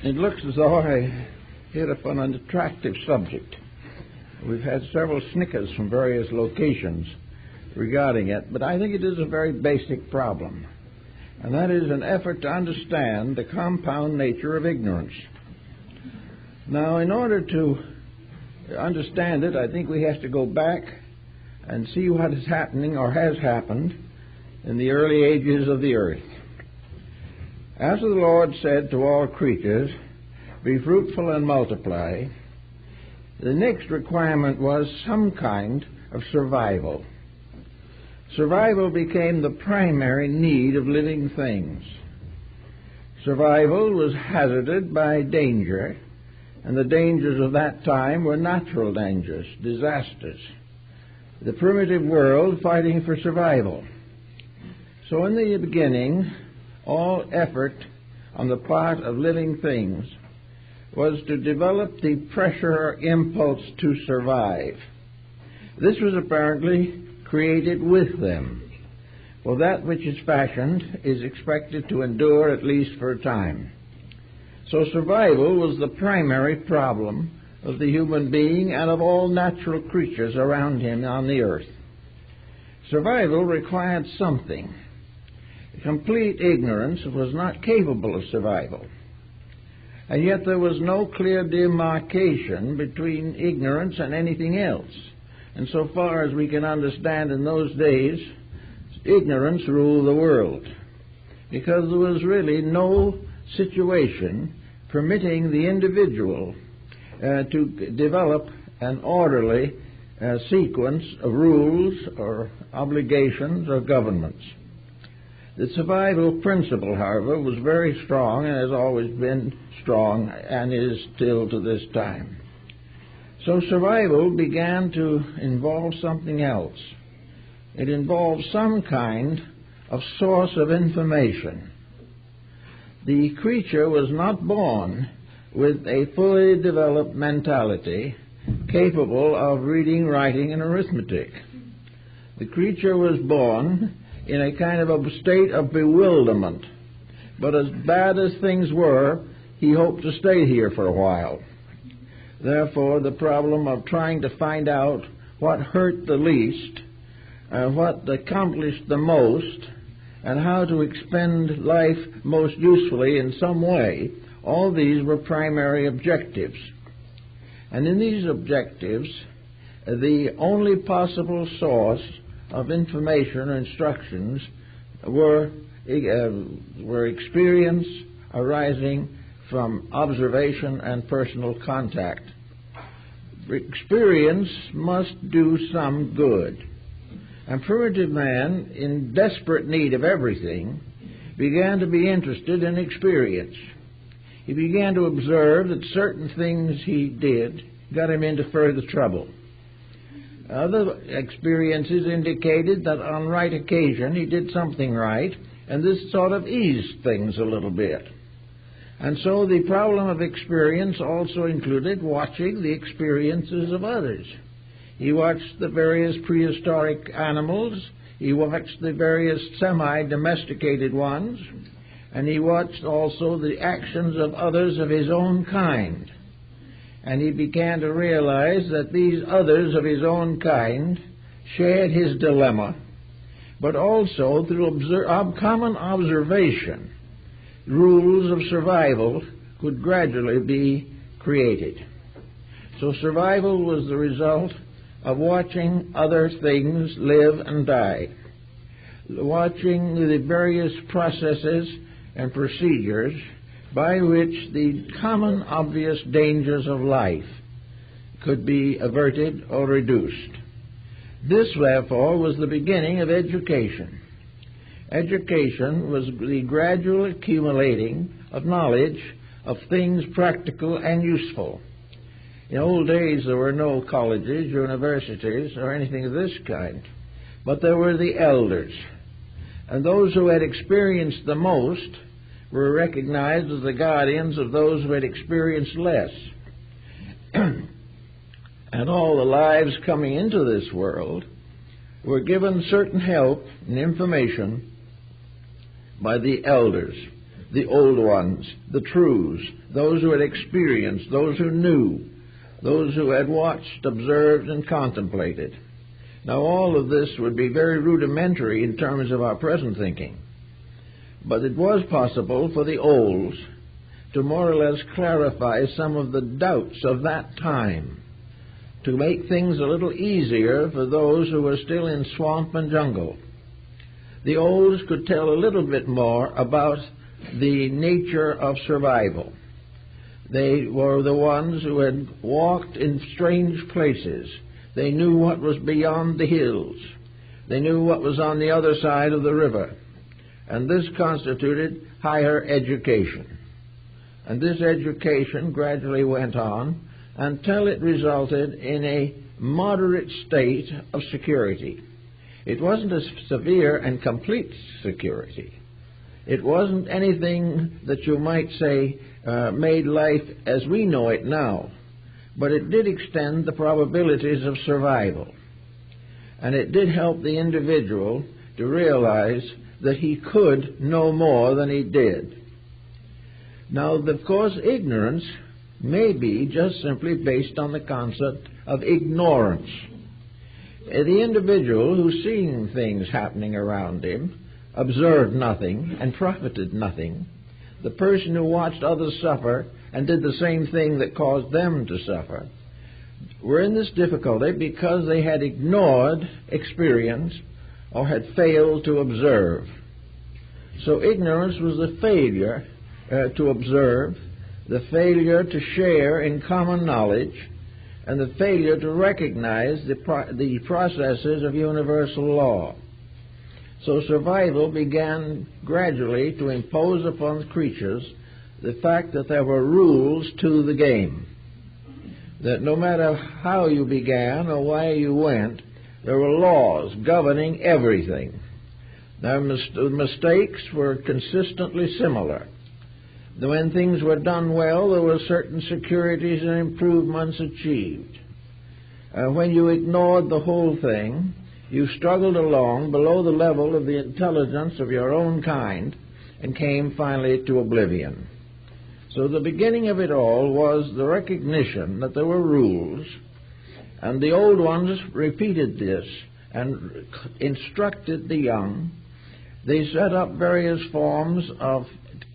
It looks as though I hit upon an attractive subject. We've had several snickers from various locations regarding it, but I think it is a very basic problem, and that is an effort to understand the compound nature of ignorance. Now, in order to understand it, I think we have to go back and see what is happening or has happened in the early ages of the earth. After the Lord said to all creatures, "Be fruitful and multiply," the next requirement was some kind of survival. Survival became the primary need of living things. Survival was hazarded by danger, and the dangers of that time were natural dangers, disasters. The primitive world fighting for survival. So in the beginning, all effort on the part of living things was to develop the pressure or impulse to survive. This was apparently created with them, for that which is fashioned is expected to endure at least for a time. So survival was the primary problem of the human being and of all natural creatures around him on the earth. Survival required something. Complete ignorance was not capable of survival. And yet there was no clear demarcation between ignorance and anything else. And so far as we can understand in those days, ignorance ruled the world, because there was really no situation permitting the individual to develop an orderly sequence of rules or obligations or governments. The survival principle, however, was very strong and has always been strong and is still to this time. So survival began to involve something else. It involved some kind of source of information. The creature was not born with a fully developed mentality capable of reading, writing, and arithmetic. The creature was born in a kind of a state of bewilderment. But as bad as things were, he hoped to stay here for a while. Therefore, the problem of trying to find out what hurt the least, what accomplished the most, and how to expend life most usefully in some way, all these were primary objectives. And in these objectives, the only possible source of information or instructions were experience arising from observation and personal contact. Experience must do some good. And primitive man, in desperate need of everything, began to be interested in experience. He began to observe that certain things he did got him into further trouble. Other experiences indicated that on right occasion he did something right, and this sort of eased things a little bit. And so the problem of experience also included watching the experiences of others. He watched the various prehistoric animals, he watched the various semi-domesticated ones, and he watched also the actions of others of his own kind. And he began to realize that these others of his own kind shared his dilemma, but also through common observation, rules of survival could gradually be created. So survival was the result of watching other things live and die, watching the various processes and procedures by which the common obvious dangers of life could be averted or reduced. This, therefore, was the beginning of education. Education was the gradual accumulating of knowledge of things practical and useful. In old days, there were no colleges, universities, or anything of this kind, but there were the elders, and those who had experienced the most were recognized as the guardians of those who had experienced less. And all the lives coming into this world were given certain help and information by the elders, the old ones, the truths, those who had experienced, those who knew, those who had watched, observed, and contemplated. Now, all of this would be very rudimentary in terms of our present thinking, but it was possible for the olds to more or less clarify some of the doubts of that time, to make things a little easier for those who were still in swamp and jungle. The olds could tell a little bit more about the nature of survival. They were the ones who had walked in strange places. They knew what was beyond the hills. They knew what was on the other side of the river. And this constituted higher education. And this education gradually went on until it resulted in a moderate state of security. It wasn't a severe and complete security. It wasn't anything that you might say made life as we know it now, but it did extend the probabilities of survival. And it did help the individual to realize that he could know more than he did. Now, of course, ignorance may be just simply based on the concept of ignorance. The individual who's seeing things happening around him observed nothing and profited nothing. The person who watched others suffer and did the same thing that caused them to suffer were in this difficulty because they had ignored experience or had failed to observe. So ignorance was the failure to observe, the failure to share in common knowledge, and the failure to recognize the processes of universal law. So survival began gradually to impose upon the creatures the fact that there were rules to the game, that no matter how you began or where you went, there were laws governing everything. Now, mistakes were consistently similar. When things were done well, there were certain securities and improvements achieved. When you ignored the whole thing, you struggled along below the level of the intelligence of your own kind and came finally to oblivion. So the beginning of it all was the recognition that there were rules, and the old ones repeated this and instructed the young. They set up various forms of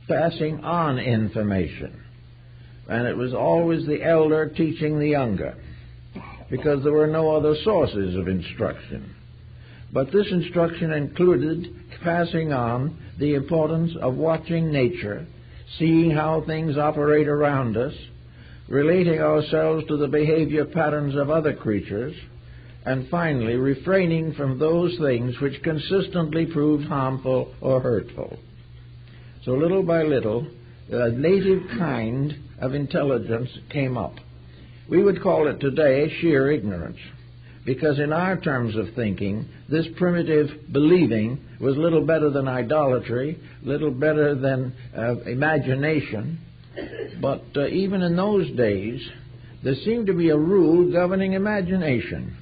passing on information, and it was always the elder teaching the younger, because there were no other sources of instruction. But this instruction included passing on the importance of watching nature, seeing how things operate around us, relating ourselves to the behavior patterns of other creatures, and finally refraining from those things which consistently proved harmful or hurtful. So little by little, a native kind of intelligence came up. We would call it today sheer ignorance, because in our terms of thinking, this primitive believing was little better than idolatry, little better than imagination. But even in those days, there seemed to be a rule governing imagination.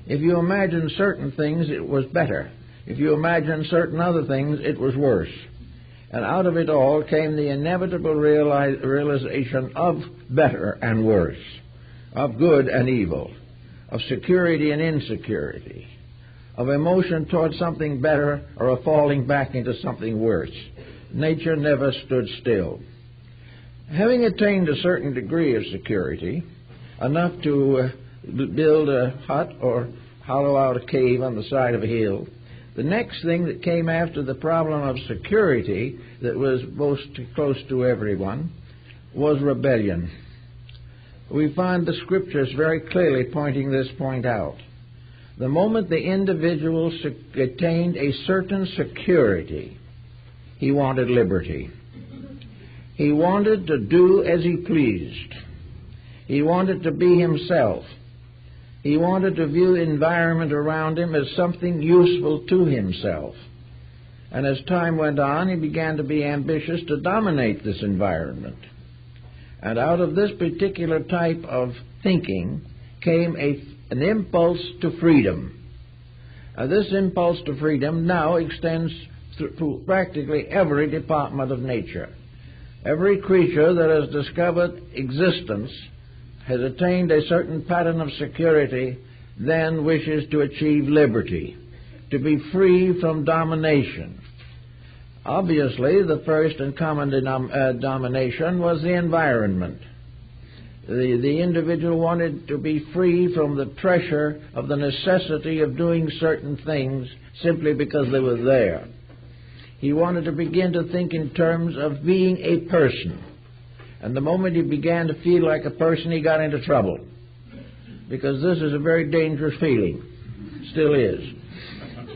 If you imagined certain things, it was better. If you imagined certain other things, it was worse. And out of it all came the inevitable realization of better and worse, of good and evil, of security and insecurity, of emotion towards something better or a falling back into something worse. Nature never stood still. Having attained a certain degree of security, enough to build a hut or hollow out a cave on the side of a hill, the next thing that came after the problem of security that was most close to everyone was rebellion. We find the scriptures very clearly pointing this point out. The moment the individual attained a certain security, he wanted liberty. He wanted to do as he pleased. He wanted to be himself. He wanted to view the environment around him as something useful to himself. And as time went on, he began to be ambitious to dominate this environment. And out of this particular type of thinking came an impulse to freedom. This impulse to freedom now extends through practically every department of nature. Every creature that has discovered existence has attained a certain pattern of security, then wishes to achieve liberty, to be free from domination. Obviously, the first and common domination was the environment. The individual wanted to be free from the pressure of the necessity of doing certain things simply because they were there. He wanted to begin to think in terms of being a person. And the moment he began to feel like a person, he got into trouble. Because this is a very dangerous feeling. Still is.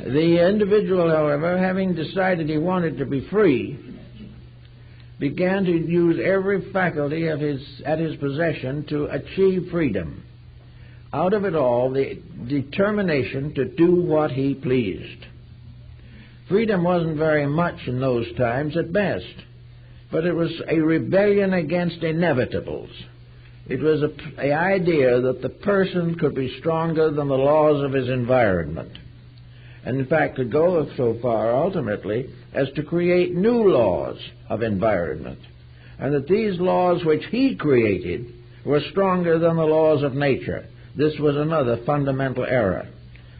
The individual, however, having decided he wanted to be free, began to use every faculty at his possession to achieve freedom. Out of it all, the determination to do what he pleased. Freedom wasn't very much in those times at best, but it was a rebellion against inevitables. It was an idea that the person could be stronger than the laws of his environment, and in fact could go so far ultimately as to create new laws of environment, and that these laws which he created were stronger than the laws of nature. This was another fundamental error,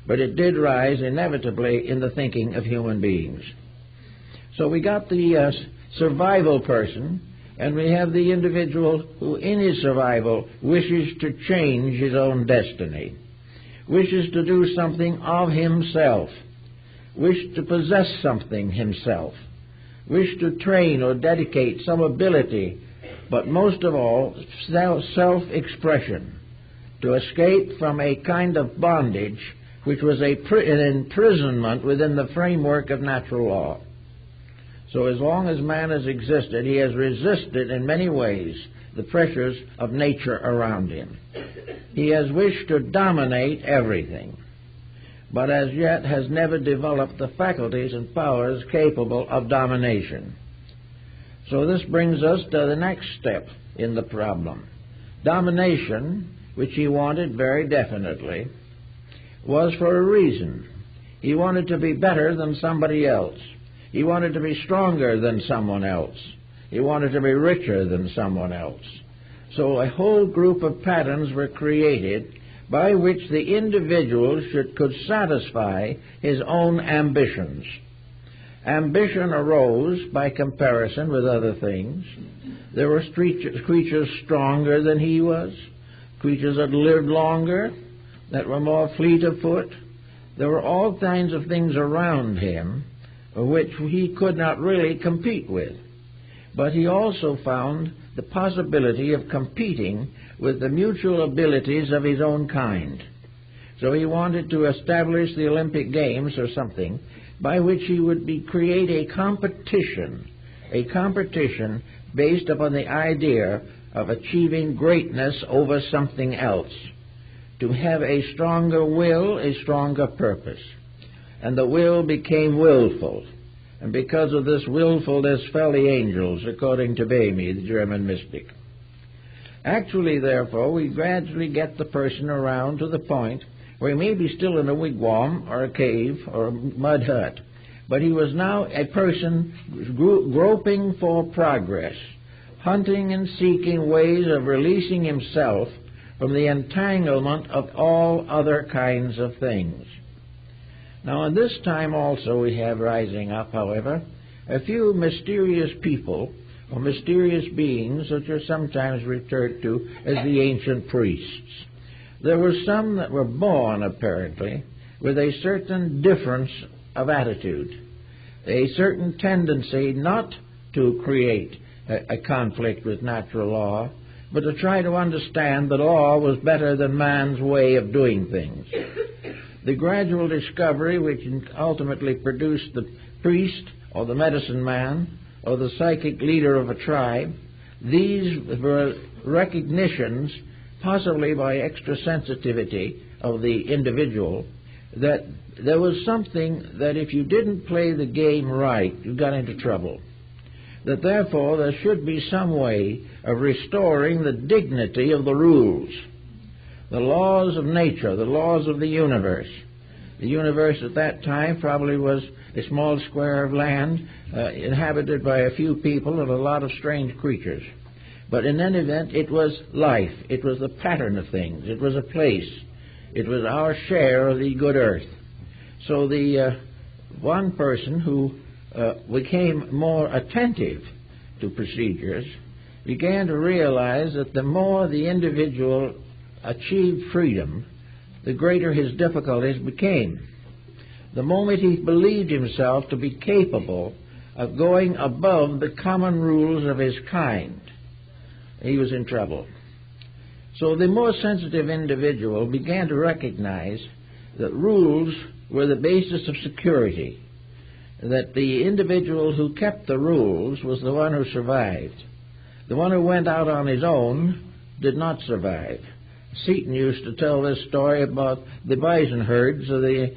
but it did rise inevitably in the thinking of human beings. So we got the survival person, and we have the individual who in his survival wishes to change his own destiny, wishes to do something of himself, wishes to possess something himself, wishes to train or dedicate some ability, but most of all, self-expression, to escape from a kind of bondage which was an imprisonment within the framework of natural law. So as long as man has existed, he has resisted in many ways the pressures of nature around him. He has wished to dominate everything, but as yet has never developed the faculties and powers capable of domination. So this brings us to the next step in the problem. Domination, which he wanted very definitely, was for a reason. He wanted to be better than somebody else. He wanted to be stronger than someone else. He wanted to be richer than someone else. So a whole group of patterns were created by which the individual could satisfy his own ambitions. Ambition arose by comparison with other things. There were creatures stronger than he was, creatures that lived longer, that were more fleet of foot. There were all kinds of things around him which he could not really compete with. But he also found the possibility of competing with the mutual abilities of his own kind. So he wanted to establish the Olympic Games or something by which he would create a competition based upon the idea of achieving greatness over something else, to have a stronger will, a stronger purpose. And the will became willful. And because of this willfulness fell the angels, according to Böhme, the German mystic. Actually, therefore, we gradually get the person around to the point where he may be still in a wigwam or a cave or a mud hut, but he was now a person groping for progress, hunting and seeking ways of releasing himself from the entanglement of all other kinds of things. Now, in this time also we have rising up, however, a few mysterious people or mysterious beings which are sometimes referred to as the ancient priests. There were some that were born, apparently, with a certain difference of attitude, a certain tendency not to create a conflict with natural law, but to try to understand that law was better than man's way of doing things. The gradual discovery which ultimately produced the priest or the medicine man or the psychic leader of a tribe, these were recognitions, possibly by extra sensitivity of the individual, that there was something that if you didn't play the game right, you got into trouble. That therefore there should be some way of restoring the dignity of the rules, the laws of nature, the laws of the universe, The universe at that time probably was a small square of land inhabited by a few people and a lot of strange creatures. But in any event, it was life. It was the pattern of things. It was a place. It was our share of the good earth. So the one person who became more attentive to procedures began to realize that the more the individual achieved freedom, the greater his difficulties became. The moment he believed himself to be capable of going above the common rules of his kind, he was in trouble. So the more sensitive individual began to recognize that rules were the basis of security, that the individual who kept the rules was the one who survived. The one who went out on his own did not survive. Seton used to tell this story about the bison herds of the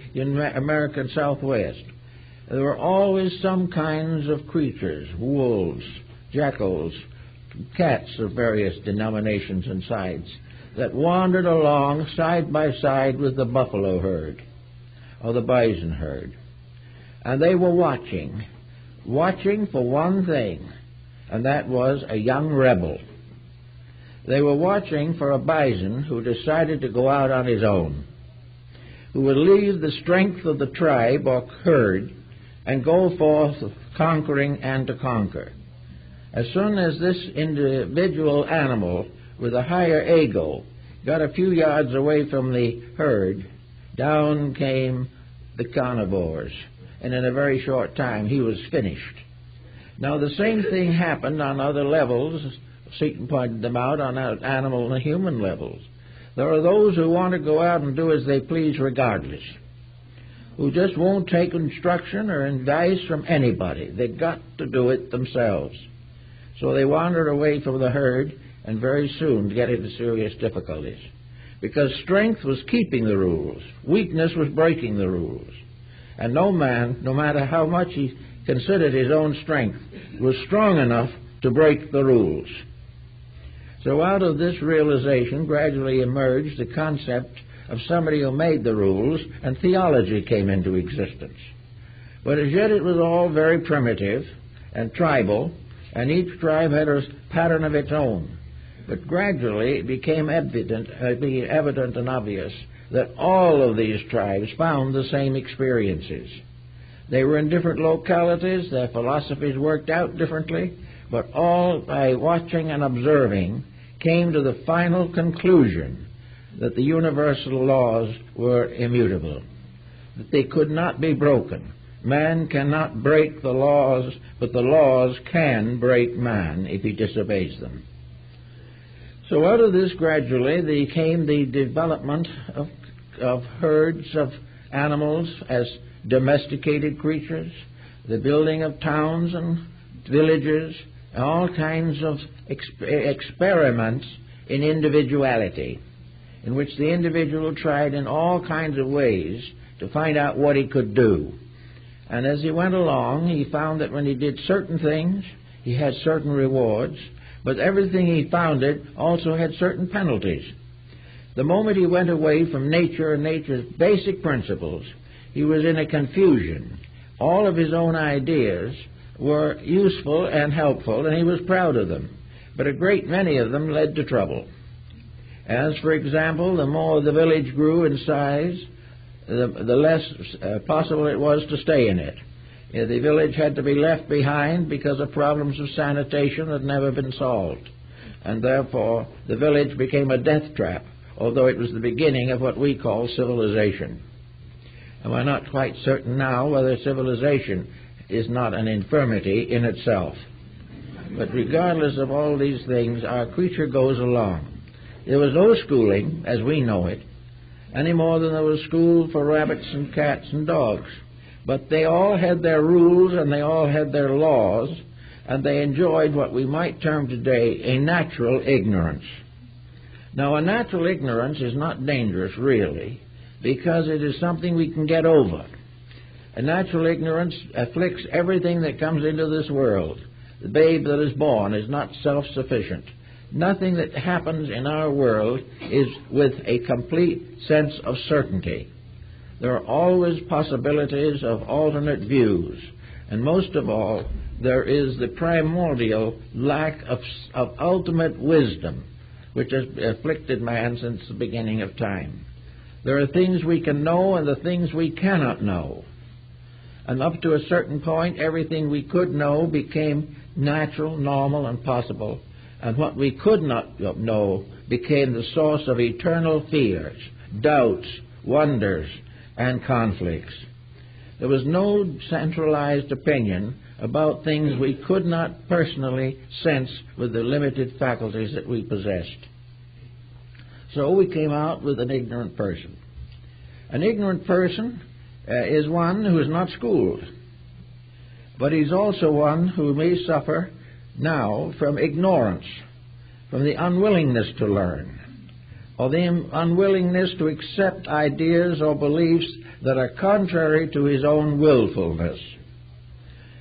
American Southwest. There were always some kinds of creatures, wolves, jackals, cats of various denominations and sizes, that wandered along side by side with the buffalo herd or the bison herd. And they were watching for one thing, and that was a young rebel. They were watching for a bison who decided to go out on his own, who would leave the strength of the tribe or herd and go forth conquering and to conquer. As soon as this individual animal with a higher ego got a few yards away from the herd, down came the carnivores, and in a very short time he was finished. Now the same thing happened on other levels. Seton pointed them out on animal and human levels. There are those who want to go out and do as they please regardless, who just won't take instruction or advice from anybody. They've got to do it themselves. So they wandered away from the herd and very soon get into serious difficulties, because strength was keeping the rules, weakness was breaking the rules. And no man, no matter how much he considered his own strength, was strong enough to break the rules. So out of this realization gradually emerged the concept of somebody who made the rules, and theology came into existence. But as yet it was all very primitive and tribal, and each tribe had a pattern of its own. But gradually it became evident and obvious that all of these tribes found the same experiences. They were in different localities, their philosophies worked out differently, but all by watching and observing came to the final conclusion that the universal laws were immutable, that they could not be broken. Man cannot break the laws, but the laws can break man if he disobeys them. So out of this gradually came the development of herds of animals as domesticated creatures, the building of towns and villages, all kinds of experiments in individuality, in which the individual tried in all kinds of ways to find out what he could do. And as he went along, he found that when he did certain things, he had certain rewards, but everything he founded also had certain penalties. The moment he went away from nature and nature's basic principles, he was in a confusion. All of his own ideas were useful and helpful, and he was proud of them, but a great many of them led to trouble. As, for example, the more the village grew in size, the less possible it was to stay in it. The village had to be left behind because of problems of sanitation that had never been solved, and therefore the village became a death trap, although it was the beginning of what we call civilization. And we're not quite certain now whether civilization is not an infirmity in itself. But regardless of all these things, our creature goes along. There was no schooling, as we know it, any more than there was school for rabbits and cats and dogs. But they all had their rules and they all had their laws, and they enjoyed what we might term today a natural ignorance. Now, a natural ignorance is not dangerous, really, because it is something we can get over. A natural ignorance afflicts everything that comes into this world. The babe that is born is not self-sufficient. Nothing that happens in our world is with a complete sense of certainty. There are always possibilities of alternate views, and most of all, there is the primordial lack of ultimate wisdom, which has afflicted man since the beginning of time. There are things we can know and the things we cannot know. And up to a certain point, everything we could know became natural, normal, and possible. And what we could not know became the source of eternal fears, doubts, wonders, and conflicts. There was no centralized opinion about things we could not personally sense with the limited faculties that we possessed. So we came out with an ignorant person. An ignorant person is one who is not schooled, but he's also one who may suffer now from ignorance, from the unwillingness to learn, or the unwillingness to accept ideas or beliefs that are contrary to his own willfulness.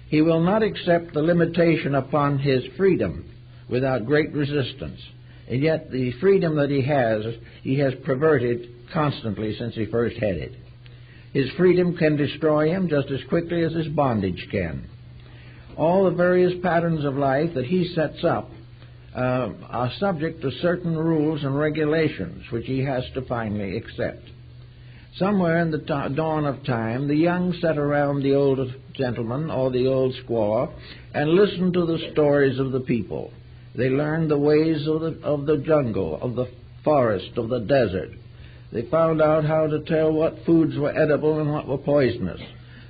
He will not accept the limitation upon his freedom without great resistance, and yet the freedom that he has perverted constantly since he first had it. His freedom can destroy him just as quickly as his bondage can. All the various patterns of life that he sets up are subject to certain rules and regulations which he has to finally accept. Somewhere in the dawn of time, the young sat around the old gentleman or the old squaw and listened to the stories of the people. They learned the ways of the jungle, of the forest, of the desert. They found out how to tell what foods were edible and what were poisonous.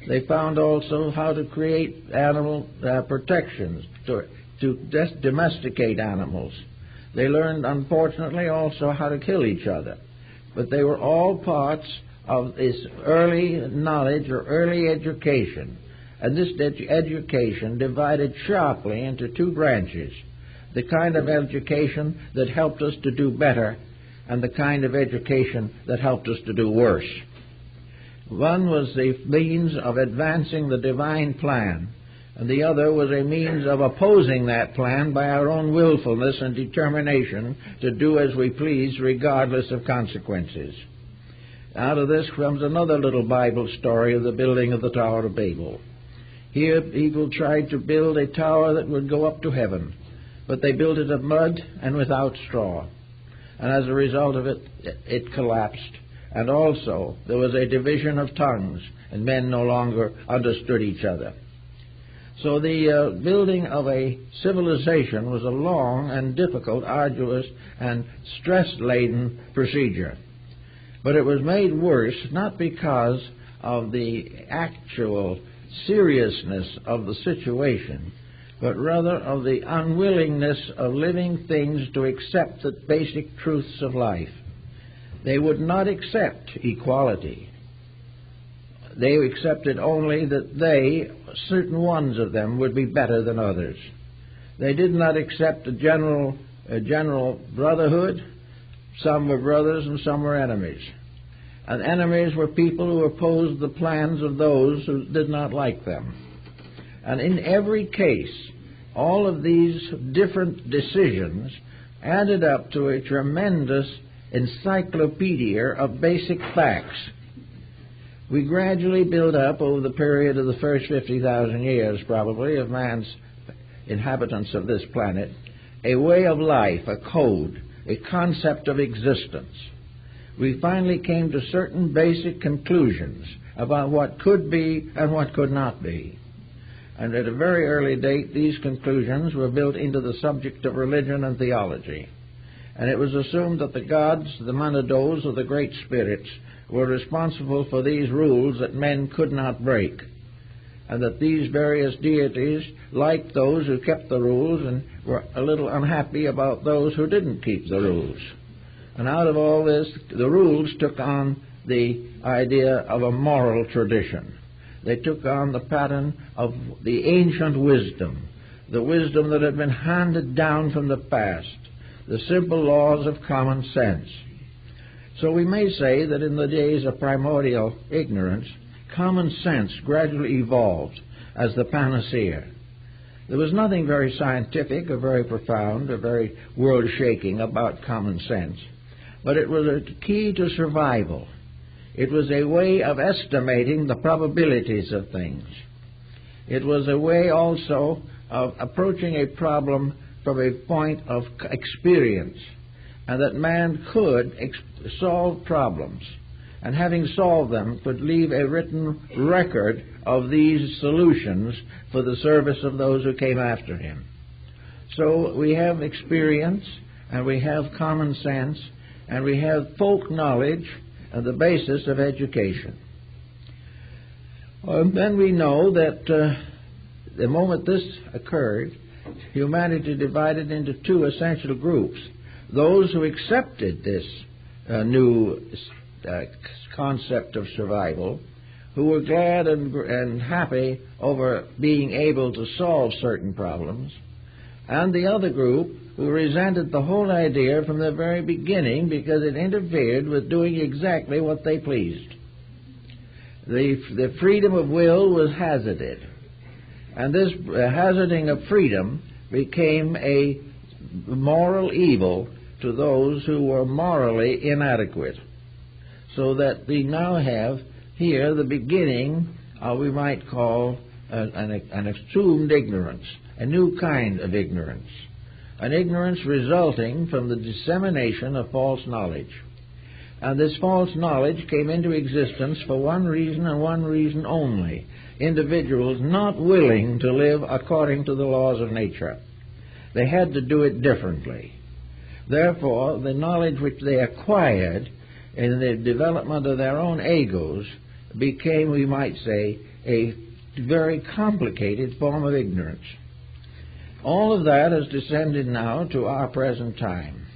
They found also how to create animal protections, to domesticate animals. They learned, unfortunately, also how to kill each other. But they were all parts of this early knowledge or early education. And this education divided sharply into two branches: the kind of education that helped us to do better and the kind of education that helped us to do worse. One was the means of advancing the divine plan, and the other was a means of opposing that plan by our own willfulness and determination to do as we please regardless of consequences. Out of this comes another little Bible story of the building of the Tower of Babel. Here people tried to build a tower that would go up to heaven, but they built it of mud and without straw. And as a result of it, it collapsed. And also, there was a division of tongues, and men no longer understood each other. So the building of a civilization was a long and difficult, arduous, and stress-laden procedure. But it was made worse not because of the actual seriousness of the situation, but rather of the unwillingness of living things to accept the basic truths of life. They would not accept equality. They accepted only that certain ones of them, would be better than others. They did not accept a general brotherhood. Some were brothers and some were enemies. And enemies were people who opposed the plans of those who did not like them. And in every case, all of these different decisions added up to a tremendous encyclopedia of basic facts. We gradually built up over the period of the first 50,000 years, probably, of man's inhabitants of this planet, a way of life, a code, a concept of existence. We finally came to certain basic conclusions about what could be and what could not be. And at a very early date, these conclusions were built into the subject of religion and theology. And it was assumed that the gods, the manados, or the great spirits, were responsible for these rules that men could not break, and that these various deities liked those who kept the rules and were a little unhappy about those who didn't keep the rules. And out of all this, the rules took on the idea of a moral tradition. They took on the pattern of the ancient wisdom, the wisdom that had been handed down from the past, the simple laws of common sense. So we may say that in the days of primordial ignorance, common sense gradually evolved as the panacea. There was nothing very scientific or very profound or very world-shaking about common sense, but it was a key to survival. It was a way of estimating the probabilities of things. It was a way also of approaching a problem from a point of experience, and that man could solve problems, and having solved them could leave a written record of these solutions for the service of those who came after him. So we have experience, and we have common sense, and we have folk knowledge and the basis of education. Then we know that the moment this occurred, humanity divided into two essential groups. Those who accepted this new concept of survival, who were glad and happy over being able to solve certain problems, and the other group who resented the whole idea from the very beginning because it interfered with doing exactly what they pleased. The freedom of will was hazarded, and this hazarding of freedom became a moral evil to those who were morally inadequate, so that we now have here the beginning of, we might call, an assumed ignorance, a new kind of ignorance, an ignorance resulting from the dissemination of false knowledge. And this false knowledge came into existence for one reason and one reason only: individuals not willing to live according to the laws of nature. They had to do it differently. Therefore, the knowledge which they acquired in the development of their own egos became, we might say, a very complicated form of ignorance. All of that has descended now to our present time.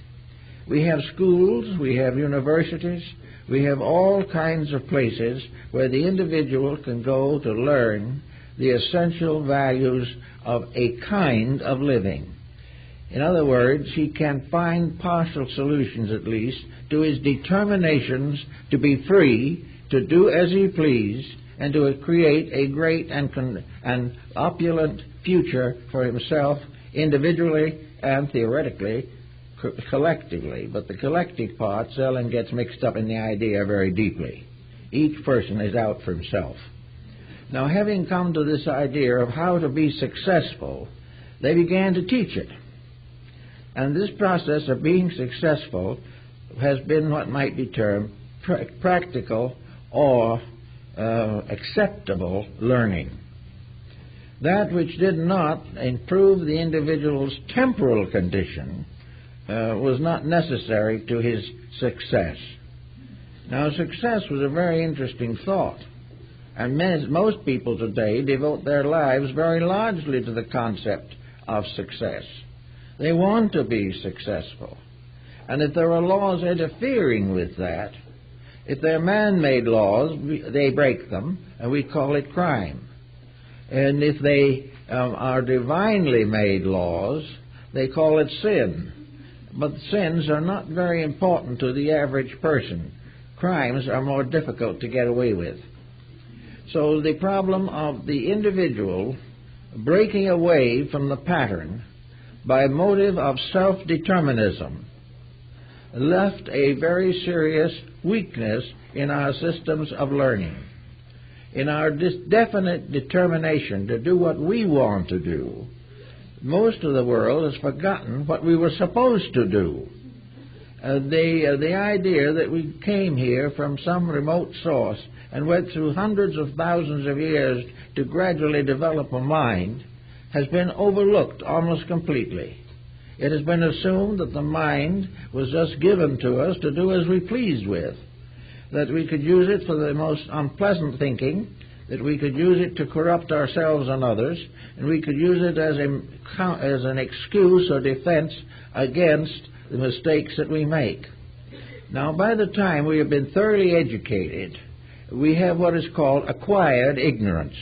We have schools, we have universities, we have all kinds of places where the individual can go to learn the essential values of a kind of living. In other words, he can find partial solutions, at least, to his determinations to be free, to do as he pleased, and to create a great and opulent future for himself, individually and theoretically, collectively. But the collective part seldom gets mixed up in the idea very deeply. Each person is out for himself. Now, having come to this idea of how to be successful, they began to teach it. And this process of being successful has been what might be termed practical or acceptable learning. That which did not improve the individual's temporal condition was not necessary to his success. Now, success was a very interesting thought, and most people today devote their lives very largely to the concept of success. They want to be successful. And if there are laws interfering with that, if they're man-made laws, they break them, and we call it crime. And if they are divinely made laws, they call it sin. But sins are not very important to the average person. Crimes are more difficult to get away with. So the problem of the individual breaking away from the pattern by motive of self-determinism left a very serious weakness in our systems of learning. In our definite determination to do what we want to do, most of the world has forgotten what we were supposed to do. The idea that we came here from some remote source and went through hundreds of thousands of years to gradually develop a mind has been overlooked almost completely. It has been assumed that the mind was just given to us to do as we pleased with, that we could use it for the most unpleasant thinking, that we could use it to corrupt ourselves and others, and we could use it as an excuse or defense against the mistakes that we make. Now, by the time we have been thoroughly educated, we have what is called acquired ignorance.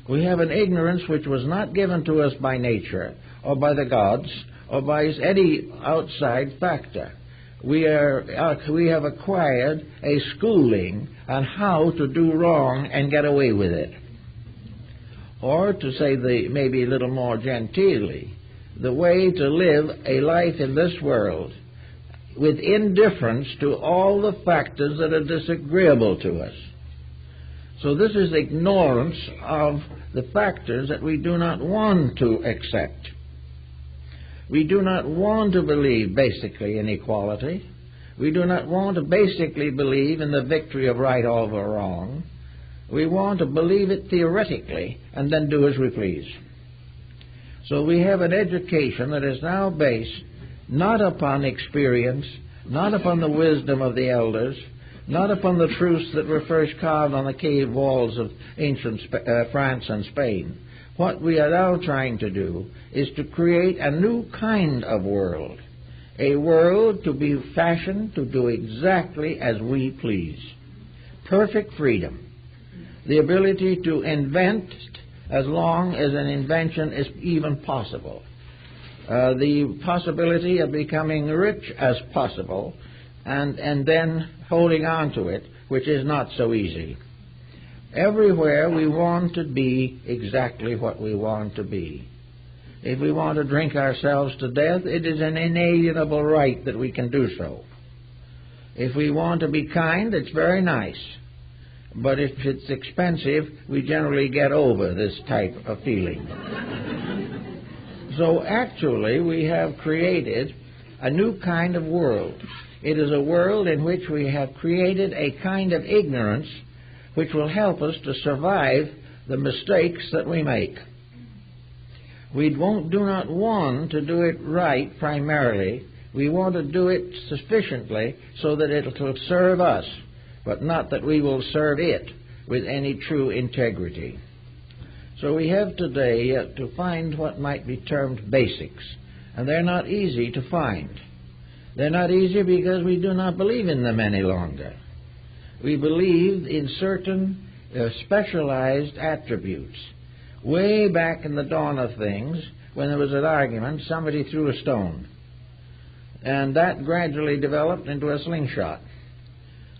We have an ignorance which was not given to us by nature or by the gods or by any outside factor. We have acquired a schooling on how to do wrong and get away with it. Or to say maybe a little more genteelly, the way to live a life in this world with indifference to all the factors that are disagreeable to us. So this is ignorance of the factors that we do not want to accept. We do not want to believe basically in equality. We do not want to basically believe in the victory of right over wrong. We want to believe it theoretically and then do as we please. So we have an education that is now based not upon experience, not upon the wisdom of the elders, not upon the truths that were first carved on the cave walls of ancient France and Spain. What we are now trying to do is to create a new kind of world, a world to be fashioned to do exactly as we please. Perfect freedom. The ability to invent as long as an invention is even possible. The possibility of becoming rich as possible and then holding on to it, which is not so easy. Everywhere we want to be exactly what we want to be. If we want to drink ourselves to death, it is an inalienable right that we can do so. If we want to be kind, it's very nice. But if it's expensive, we generally get over this type of feeling. So actually, we have created a new kind of world. It is a world in which we have created a kind of ignorance which will help us to survive the mistakes that we make. We do not want to do it right primarily. We want to do it sufficiently so that it will serve us, but not that we will serve it with any true integrity. So we have today to find what might be termed basics, and they're not easy to find. They're not easy because we do not believe in them any longer. We believe in certain specialized attributes. Way back in the dawn of things, when there was an argument, somebody threw a stone, and that gradually developed into a slingshot.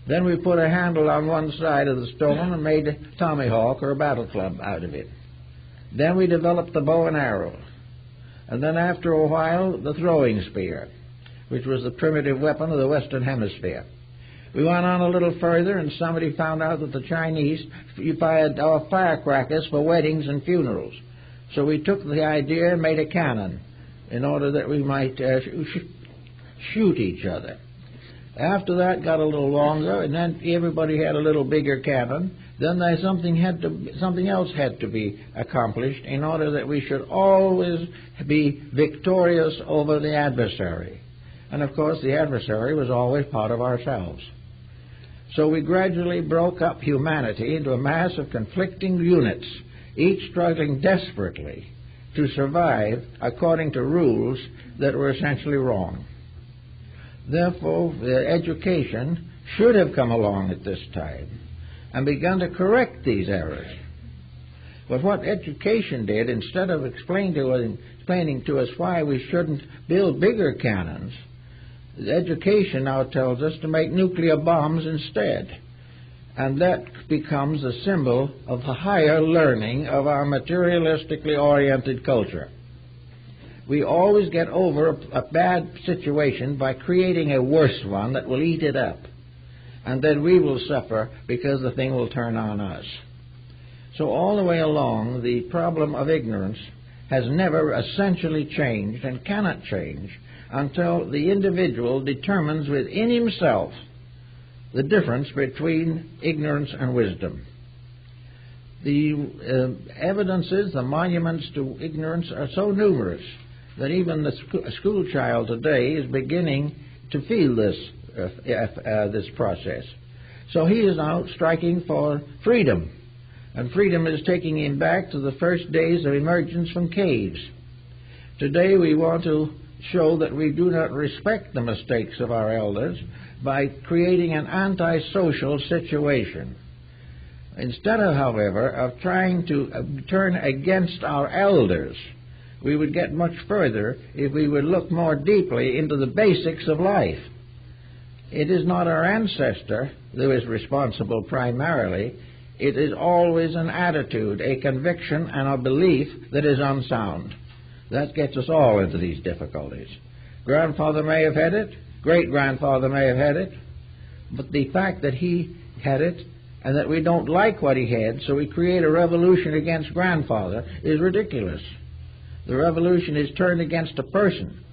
Then we put a handle on one side of the stone and made a tomahawk or a battle club out of it. Then we developed the bow and arrow. And then after a while, the throwing spear, which was the primitive weapon of the Western Hemisphere. We went on a little further, and somebody found out that the Chinese fired firecrackers for weddings and funerals. So we took the idea and made a cannon in order that we might shoot each other. After that got a little longer, and then everybody had a little bigger cannon. Then something else had to be accomplished in order that we should always be victorious over the adversary. And of course, the adversary was always part of ourselves. So we gradually broke up humanity into a mass of conflicting units, each struggling desperately to survive according to rules that were essentially wrong. Therefore, education should have come along at this time and begun to correct these errors. But what education did, instead of explaining to us why we shouldn't build bigger cannons, education now tells us to make nuclear bombs instead. And that becomes a symbol of the higher learning of our materialistically oriented culture. We always get over a bad situation by creating a worse one that will eat it up. And then we will suffer because the thing will turn on us. So all the way along, the problem of ignorance has never essentially changed and cannot change until the individual determines within himself the difference between ignorance and wisdom. The evidences, the monuments to ignorance are so numerous that even the school child today is beginning to feel this process. So he is now striking for freedom, and freedom is taking him back to the first days of emergence from caves. Today we want to show that we do not respect the mistakes of our elders by creating an antisocial situation. Instead of, however, of trying to turn against our elders, we would get much further if we would look more deeply into the basics of life. It is not our ancestor who is responsible primarily. It is always an attitude, a conviction, and a belief that is unsound. That gets us all into these difficulties. Grandfather may have had it, great-grandfather may have had it, but the fact that he had it and that we don't like what he had, so we create a revolution against grandfather, is ridiculous. The revolution is turned against a person,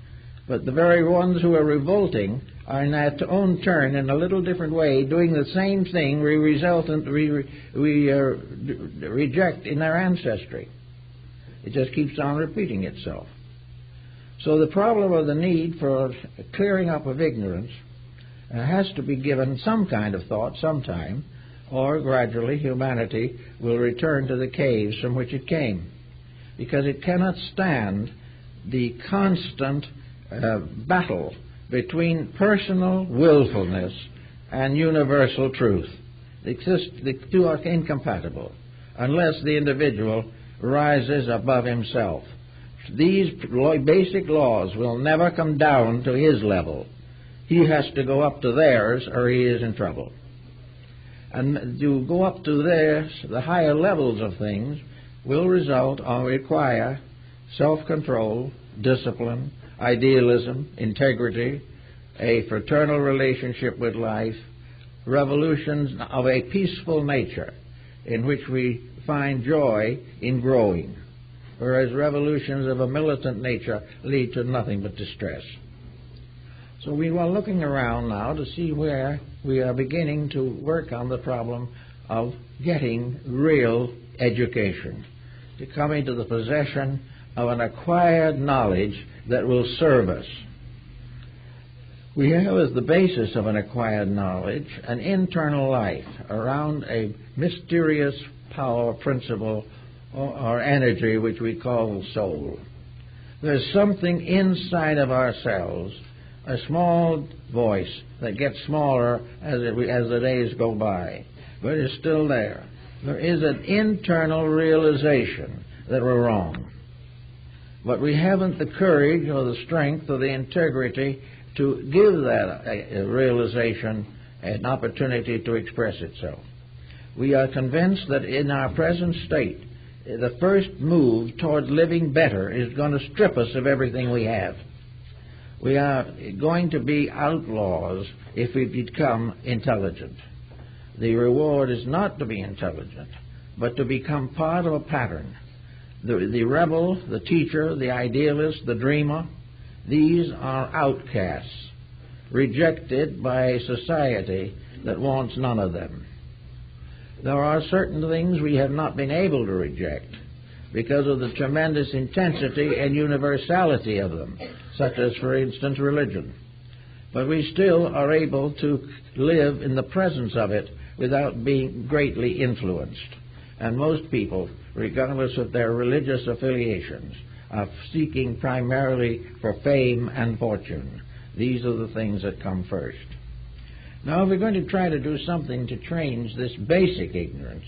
but the very ones who are revolting are in their own turn, in a little different way, doing the same thing we reject in their ancestry. It just keeps on repeating itself. So the problem of the need for clearing up of ignorance has to be given some kind of thought sometime, or gradually humanity will return to the caves from which it came, because it cannot stand the constant battle between personal willfulness and universal truth. The two are incompatible unless the individual rises above himself. These basic laws will never come down to his level. He has to go up to theirs or he is in trouble. And to go up to theirs, the higher levels of things, will result or require self-control, discipline, idealism, integrity, a fraternal relationship with life, revolutions of a peaceful nature in which we find joy in growing, whereas revolutions of a militant nature lead to nothing but distress. So we are looking around now to see where we are beginning to work on the problem of getting real education, to come into the possession of an acquired knowledge that will serve us. We have as the basis of an acquired knowledge an internal life around a mysterious power, principle, or energy which we call soul. There's something inside of ourselves, a small voice that gets smaller as the days go by, but is still there. There is an internal realization that we're wrong. But we haven't the courage or the strength or the integrity to give that realization an opportunity to express itself. We are convinced that in our present state, the first move toward living better is going to strip us of everything we have. We are going to be outlaws if we become intelligent. The reward is not to be intelligent, but to become part of a pattern. The rebel, the teacher, the idealist, the dreamer, these are outcasts, rejected by a society that wants none of them. There are certain things we have not been able to reject because of the tremendous intensity and universality of them, such as, for instance, religion. But we still are able to live in the presence of it without being greatly influenced. And most people, regardless of their religious affiliations, are seeking primarily for fame and fortune. These are the things that come first. Now, if we're going to try to do something to change this basic ignorance,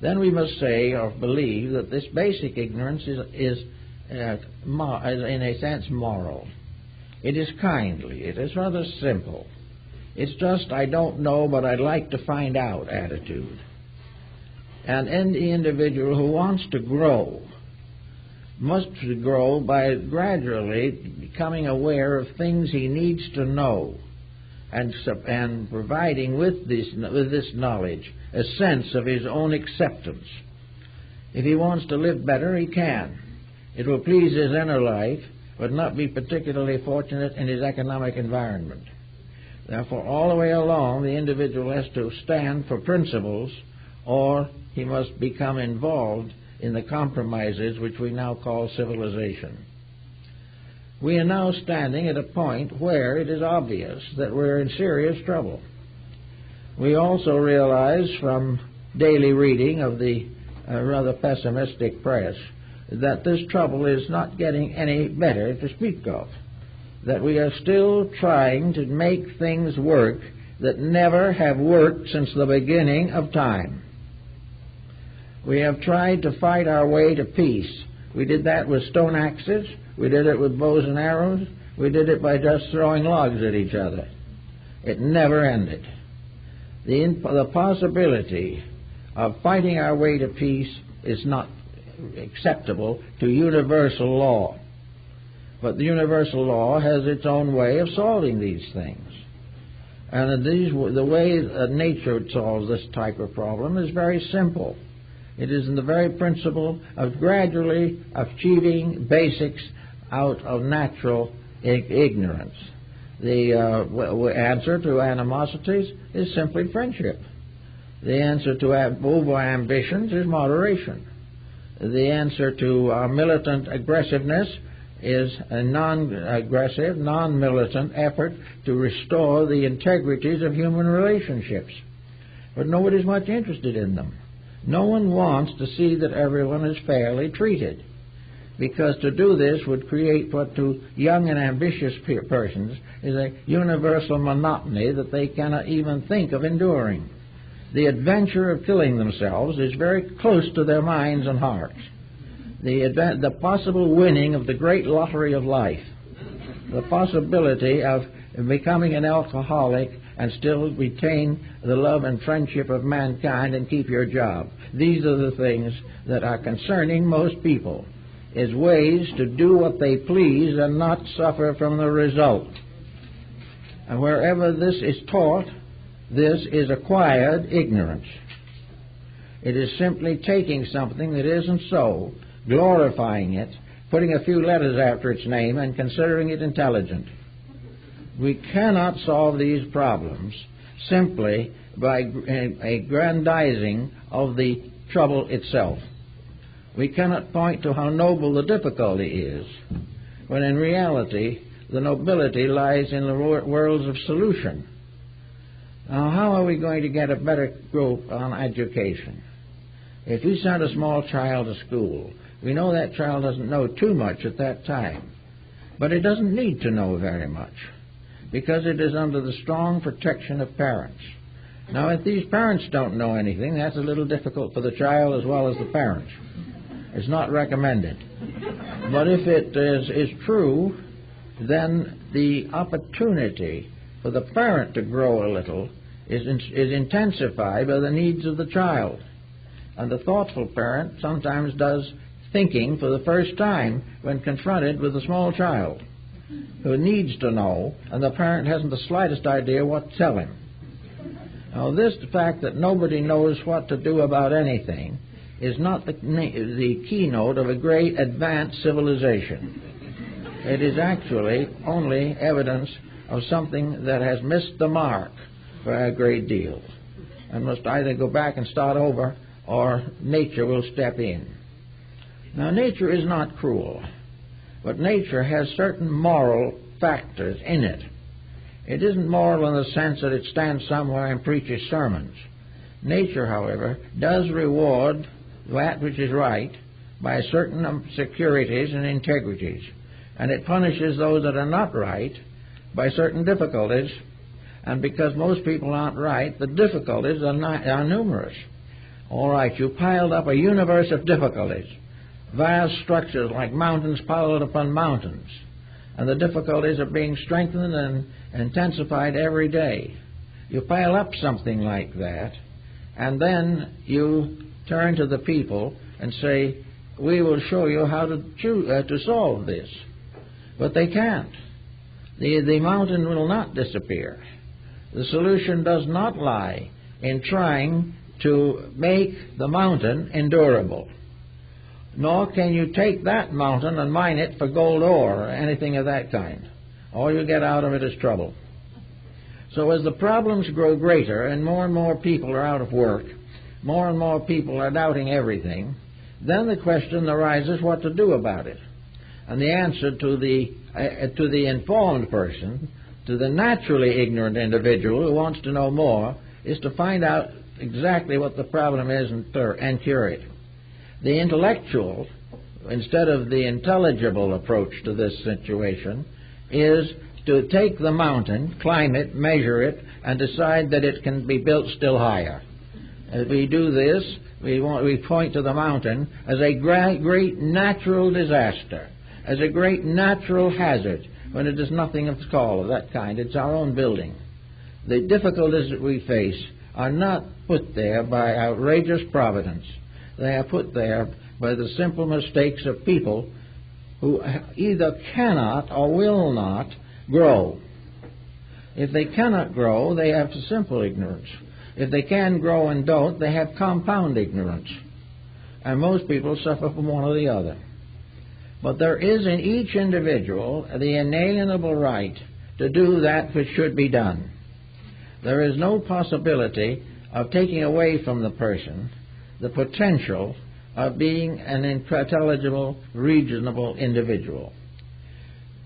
then we must say or believe that this basic ignorance is in a sense moral. It is kindly. It is rather simple. It's just, I don't know, but I'd like to find out attitude. And any individual who wants to grow must grow by gradually becoming aware of things he needs to know and providing with this knowledge a sense of his own acceptance. If he wants to live better, he can. It will please his inner life, but not be particularly fortunate in his economic environment. Therefore, all the way along, the individual has to stand for principles, or he must become involved in the compromises which we now call civilization. We are now standing at a point where it is obvious that we're in serious trouble. We also realize from daily reading of the rather pessimistic press that this trouble is not getting any better to speak of, that we are still trying to make things work that never have worked since the beginning of time. We have tried to fight our way to peace. We did that with stone axes. We did it with bows and arrows. We did it by just throwing logs at each other. It never ended. The possibility of fighting our way to peace is not acceptable to universal law. But the universal law has its own way of solving these things. And the way nature solves this type of problem is very simple. It is in the very principle of gradually achieving basics out of natural ignorance. The answer to animosities is simply friendship. The answer to over-ambitions is moderation. The answer to militant aggressiveness is a non-aggressive, non-militant effort to restore the integrities of human relationships. But nobody's much interested in them. No one wants to see that everyone is fairly treated, because to do this would create what to young and ambitious persons is a universal monotony that they cannot even think of enduring. The adventure of killing themselves is very close to their minds and hearts. The possible winning of the great lottery of life, the possibility of becoming an alcoholic and still retain the love and friendship of mankind and keep your job. These are the things that are concerning most people, is ways to do what they please and not suffer from the result. And wherever this is taught, this is acquired ignorance. It is simply taking something that isn't so, glorifying it, putting a few letters after its name, and considering it intelligent. We cannot solve these problems simply by aggrandizing of the trouble itself. We cannot point to how noble the difficulty is, when in reality the nobility lies in the worlds of solution. Now, how are we going to get a better growth on education? If we send a small child to school, we know that child doesn't know too much at that time, but it doesn't need to know very much, because it is under the strong protection of parents. Now, if these parents don't know anything, that's a little difficult for the child as well as the parents. It's not recommended. But if it is true, then the opportunity for the parent to grow a little is intensified by the needs of the child. And the thoughtful parent sometimes does thinking for the first time when confronted with a small child who needs to know, and the parent hasn't the slightest idea what to tell him. Now, this fact that nobody knows what to do about anything is not the keynote of a great advanced civilization. It is actually only evidence of something that has missed the mark for a great deal and must either go back and start over, or nature will step in. Now, nature is not cruel, but nature has certain moral factors in it. It isn't moral in the sense that it stands somewhere and preaches sermons. Nature, however, does reward that which is right by certain securities and integrities, and it punishes those that are not right by certain difficulties, and because most people aren't right, the difficulties are numerous. All right, you piled up a universe of difficulties, vast structures like mountains piled upon mountains, and the difficulties are being strengthened and intensified every day. You pile up something like that, and then you turn to the people and say, we will show you how to solve this. But they can't. The mountain will not disappear. The solution does not lie in trying to make the mountain endurable. Nor can you take that mountain and mine it for gold ore or anything of that kind. All you get out of it is trouble. So as the problems grow greater and more people are out of work, more and more people are doubting everything, then the question arises what to do about it. And the answer to the informed person, to the naturally ignorant individual who wants to know more, is to find out exactly what the problem is and cure it. The intellectual, instead of the intelligible approach to this situation, is to take the mountain, climb it, measure it, and decide that it can be built still higher. As we do this, we point to the mountain as a great natural disaster, as a great natural hazard, when it is nothing of the call of that kind. It's our own building. The difficulties that we face are not put there by outrageous providence. They are put there by the simple mistakes of people who either cannot or will not grow. If they cannot grow, they have simple ignorance. If they can grow and don't, they have compound ignorance. And most people suffer from one or the other. But there is in each individual the inalienable right to do that which should be done. There is no possibility of taking away from the person the potential of being an intelligible, reasonable individual.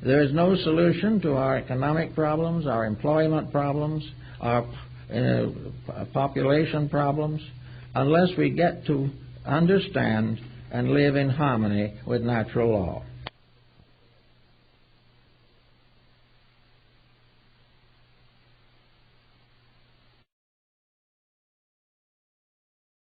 There is no solution to our economic problems, our employment problems, our population problems, unless we get to understand and live in harmony with natural law.